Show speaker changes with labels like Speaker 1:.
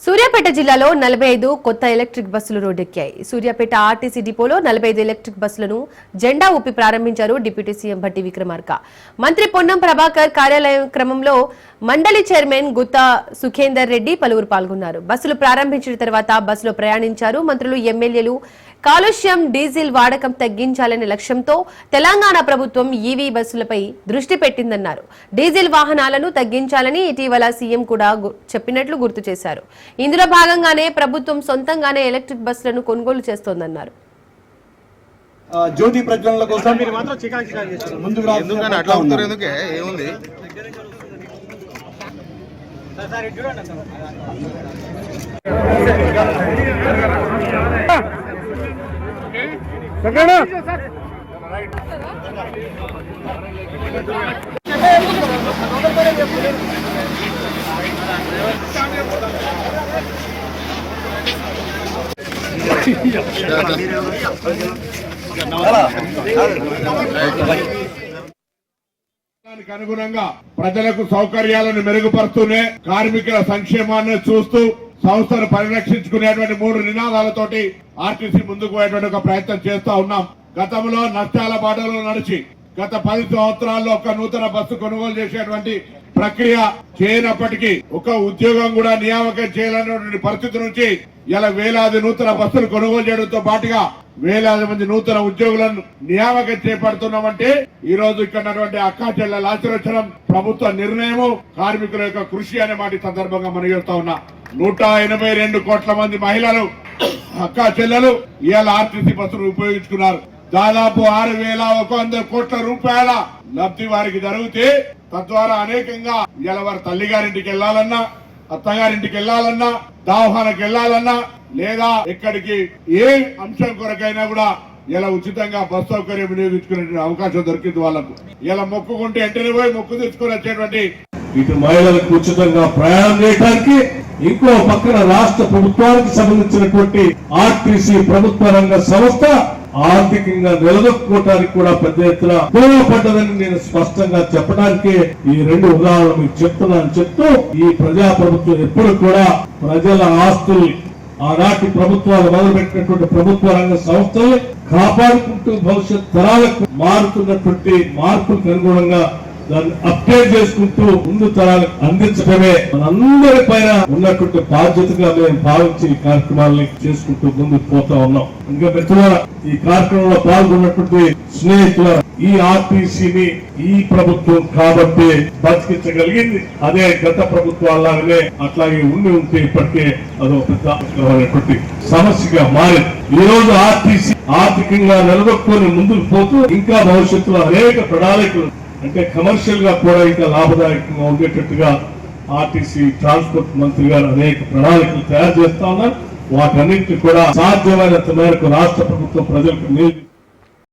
Speaker 1: సూర్యాపేట జిల్లాలో 45 కొత్త ఎలక్ట్రిక్ బస్సులు రోడ్డెక్కాయి. సూర్యాపేట ఆర్టీసీ డిపోలో 45 ఎలక్ట్రిక్ బస్సులను జెండా ఊపి ప్రారంభించారు డిప్యూటీ సీఎం భట్టి విక్రమార్క. మంత్రి పొన్నం ప్రభాకర్ కార్యాలయం క్రమంలో మండలి చైర్మన్ గుత్తా సుఖేందర్ రెడ్డి పలువురు పాల్గొన్నారు. బస్సులు ప్రారంభించిన తర్వాత బస్సులో ప్రయాణించారు. మంత్రులు, ఎమ్మెల్యేలు కాలుష్యం, డీజిల్ వాడకం తగ్గించాలనే లక్ష్యంతో తెలంగాణ ప్రభుత్వం ఈవీ బస్సులపై దృష్టి పెట్టిందన్నారు. డీజిల్ వాహనాలను తగ్గించాలని ఇటీవల సీఎం కూడా చెప్పినట్లు గుర్తు చేశారు. ఇందులో భాగంగానే ప్రభుత్వం సొంతంగానే ఎలక్ట్రిక్ బస్సులను కొనుగోలు చేస్తోందన్నారు.
Speaker 2: జ్యోతి ప్రజ్వలన కోసం మీరు మాత్రం చికాకు ముందుకు రావాలని అట్లా ఉంటారు. ఎందుకే ఏముంది
Speaker 3: అనుగుణంగా ప్రజలకు సౌకర్యాలను మెరుగుపరుస్తూనే కార్మికుల సంక్షేమాన్ని చూస్తూ సంస్థను పరిరక్షించుకునేటువంటి 3 నినాదాలతోటి ఆర్టీసీ ముందుకు పోయేటువంటి ఒక ప్రయత్నం చేస్తా ఉన్నాం. గతంలో నష్టాల బాటలో నడిచి గత 10 సంవత్సరాల్లో ఒక నూతన బస్సు కొనుగోలు చేసేటువంటి ప్రక్రియ చేయనప్పటికీ ఒక ఉద్యోగం కూడా నియామకం చేయాలనేటువంటి పరిస్థితి నుంచి ఇలా వేలాది నూతన బస్సులు కొనుగోలు చేయడంతో పాటుగా వేలాది మంది నూతన ఉద్యోగులను నియామకం చేపడుతున్నామంటే ఈ రోజు ఇక్కడ అక్కా చెల్లెల ఆశీర్వచనం, ప్రభుత్వ నిర్ణయము, కార్మికుల యొక్క కృషి అనే మాట సందర్భంగా మనం చేస్తా ఉన్నా. 182 కోట్ల మంది మహిళలు, అక్కా చెల్లెలు ఇవాళ ఆర్టీసీ బస్సును ఉపయోగించుకున్నారు. దాదాపు 6,100 కోట్ల రూపాయల లబ్ధి వారికి జరిగితే తద్వారా అనేకంగా ఇవాళ వారి తల్లిగారింటికి వెళ్లాలన్నా, అత్తగారింటికి వెళ్లాలన్నా, దవాఖానకి వెళ్లాలన్నా లేదా ఎక్కడికి ఏ అంశం కొరకైనా కూడా ఇలా ఉచితంగా బస్ సౌకర్యం వినియోగించుకునే అవకాశం దొరికింది వాళ్ళకు. ఇలా మొక్కుకుంటే వెంటనే పోయి మొక్కు తెచ్చుకుని వచ్చేటువంటి
Speaker 4: ఇటు మహిళలకు ఉచితంగా ప్రయాణం చేయడానికి, ఇంకో పక్కన రాష్ట్ర ప్రభుత్వానికి సంబంధించినటువంటి ఆర్టీసీ ప్రభుత్వ రంగ సంస్థ ఆర్థికంగా నిలదొక్కుకోవడానికి కూడా పెద్ద ఎత్తున ఉపయోగపడ్డదని నేను స్పష్టంగా చెప్పడానికి ఈ 2 ఉదాహరణలు మీకు చెప్తూ ఈ ప్రజాప్రభుత్వం ఎప్పుడు కూడా ప్రజల ఆస్తులు, ఆనాటి ప్రభుత్వాలు మొదలుపెట్టినటువంటి ప్రభుత్వ రంగ సంస్థలు కాపాడుకుంటూ భవిష్యత్ తరాలకు మారుతున్నటువంటి మార్పులకు అనుగుణంగా దాన్ని అప్డేట్ చేసుకుంటూ ముందు తరాలకు అందించడమే మనందరి పైన ఉన్నటువంటి బాధ్యతగా మేము భావించి ఈ కార్యక్రమాలని చేసుకుంటూ ముందుకు పోతా ఉన్నాం. ఇంకా మిత్రులారా, ఈ కార్యక్రమంలో పాల్గొన్నటువంటి స్నేహితులారా, ఈ ఆర్టీసీని ఈ ప్రభుత్వం కాబట్టి బతికించగలిగింది. అదే గత ప్రభుత్వాలాగానే అట్లాగే ఉంటే ఇప్పటికే అదో పెద్ద సమస్యగా మారింది. ఈ రోజు ఆర్టీసీ ఆర్థికంగా నిలదొక్కుని ముందుకు పోతూ ఇంకా భవిష్యత్తులో అనేక ప్రణాళికలు అంటే కమర్షియల్ గా కూడా ఇంకా లాభదాయకంగా ఉండేటట్టుగా ఆర్టీసీ ట్రాన్స్పోర్ట్ మంత్రి గారు అనేక ప్రణాళికలు తయారు చేస్తా ఉన్నారు. వాటన్నింటినీ కూడా సాధ్యమైనంత మేరకు రాష్ట్ర ప్రభుత్వం ప్రజలకు